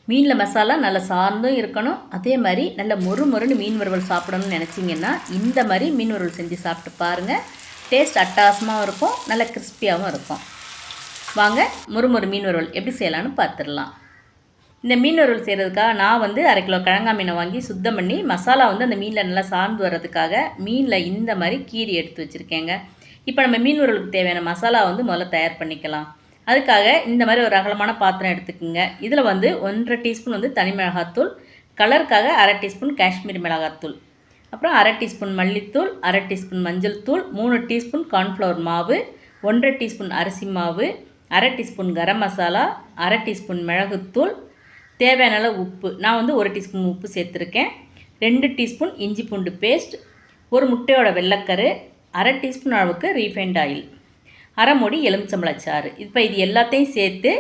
மீனில் மசாலா நல்லா சார்ந்தும் இருக்கணும், அதே மாதிரி நல்ல மொறு மொறுன்னு மீன் வறுவல் சாப்பிடணும்னு நினச்சிங்கன்னா இந்த மாதிரி மீன் வறுவல் செஞ்சு சாப்பிட்டு பாருங்கள். டேஸ்ட் அட்டகாசமாகவும் இருக்கும், நல்ல கிறிஸ்பியாகவும் இருக்கும். வாங்க மொறு மீன் வறுவல் எப்படி செய்யலான்னு பார்த்துடலாம். இந்த மீன் வறுவல் செய்கிறதுக்காக நான் வந்து 1/2 கிலோ கிழங்கா மீனை வாங்கி சுத்தம் பண்ணி மசாலா வந்து அந்த மீனில் நல்லா சார்ந்து வர்றதுக்காக மீனில் இந்த மாதிரி கீரி எடுத்து வச்சுருக்கேங்க. இப்போ நம்ம மீன் வறுவலுக்கு தேவையான மசாலா வந்து முதல்ல தயார் பண்ணிக்கலாம். அதுக்காக இந்த மாதிரி ஒரு அகலமான பாத்திரம் எடுத்துக்கோங்க. இதில் வந்து 1/2 டீஸ்பூன் வந்து தனி மிளகாத்தூள், கலருக்காக 1/2 டீஸ்பூன் காஷ்மீரி மிளகாத்தூள், அப்புறம் 1/2 டீஸ்பூன் மல்லித்தூள், 1/2 டீஸ்பூன் மஞ்சள் தூள், 3 டீஸ்பூன் கார்ன்ஃப்ளவர் மாவு, 1/2 டீஸ்பூன் அரிசி மாவு, 1/2 டீஸ்பூன் கரம் மசாலா, 1/2 டீஸ்பூன் மிளகுத்தூள், தேவையான அளவு உப்பு. நான் வந்து 1 டீஸ்பூன் உப்பு சேர்த்துருக்கேன். 2 டீஸ்பூன் இஞ்சி பூண்டு பேஸ்ட், ஒரு முட்டையோட வெள்ளைக்கரு, 1/2 டீஸ்பூன் அளவுக்கு ரீஃபைண்ட் ஆயில், 1/2 மூடி எலுமிச்சம்பழச்சாறு. இப்போ இது எல்லாத்தையும் சேர்த்து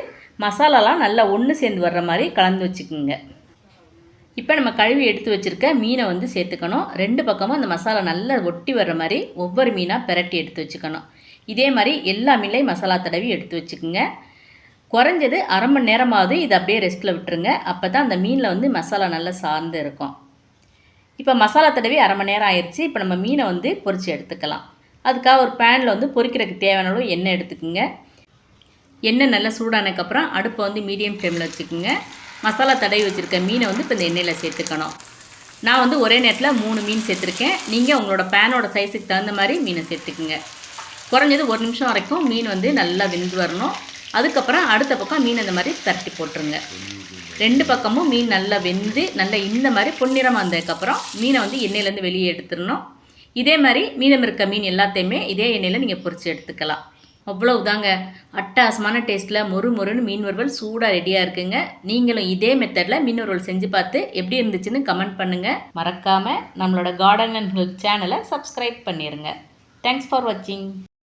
மசாலாலாம் நல்லா ஒன்று சேர்ந்து வர்ற மாதிரி கலந்து வச்சுக்கோங்க. இப்போ நம்ம கழுவி எடுத்து வச்சுருக்க மீனை வந்து சேர்த்துக்கணும். 2 பக்கமும் அந்த மசாலா நல்லா ஒட்டி வர்ற மாதிரி ஒவ்வொரு மீனாக பிரட்டி எடுத்து வச்சுக்கணும். இதே மாதிரி எல்லா மீன்லையும் மசாலா தடவி எடுத்து வச்சுக்கோங்க. குறைஞ்சது 1/2 மணி நேரமாவது இதை அப்படியே ரெஸ்ட்டில் விட்டுருங்க. அப்போ தான் அந்த மீனில் வந்து மசாலா நல்லா சார்ந்து இருக்கும். இப்போ மசாலா தடவி 1/2 மணி நேரம் ஆயிடுச்சு. இப்போ நம்ம மீனை வந்து பொரித்து எடுத்துக்கலாம். அதுக்காக ஒரு பேனில் வந்து பொரிக்கிறதுக்கு தேவையான அளவு எண்ணெய் எடுத்துக்கோங்க. எண்ணெய் நல்லா சூடானதுக்கப்புறம் அடுப்பை வந்து மீடியம் ஃப்ளேமில் வச்சுக்கோங்க. மசாலா தடவி வச்சுருக்க மீனை வந்து இப்போ இந்த எண்ணெயில் சேர்த்துக்கணும். நான் வந்து ஒரே நேரத்தில் 3 மீன் சேர்த்துருக்கேன். நீங்கள் உங்களோட பேனோட சைஸுக்கு தகுந்த மாதிரி மீனை சேர்த்துக்குங்க. குறைஞ்சது 1 நிமிஷம் வரைக்கும் மீன் வந்து நல்லா வெந்து வரணும். அதுக்கப்புறம் அடுத்த பக்கம் மீன் இந்த மாதிரி பரட்டி போட்டுருங்க. 2 பக்கமும் மீன் நல்லா வெந்து நல்லா இந்த மாதிரி பொன்னிறமாக வந்ததுக்கப்புறம் மீனை வந்து எண்ணெயிலேருந்து வெளியே எடுத்துடணும். இதே மாதிரி மீதம் இருக்க மீன் எல்லாத்தையுமே இதே எண்ணெயில் நீங்கள் பொரித்து எடுத்துக்கலாம். அவ்வளவுதாங்க, அட்டகாசமான டேஸ்ட்டில் மொறுன்னு மீன் வறுவல் சூடாக ரெடியாக இருக்குங்க. நீங்களும் இதே மெத்தடில் மீன் வறுவல் செஞ்சு பார்த்து எப்படி இருந்துச்சுன்னு கமெண்ட் பண்ணுங்கள். மறக்காமல் நம்மளோட கார்டன் அண்ட் ஹெல்த் சேனலை சப்ஸ்கிரைப் பண்ணிடுங்க. தேங்க்ஸ் ஃபார் வாட்சிங்.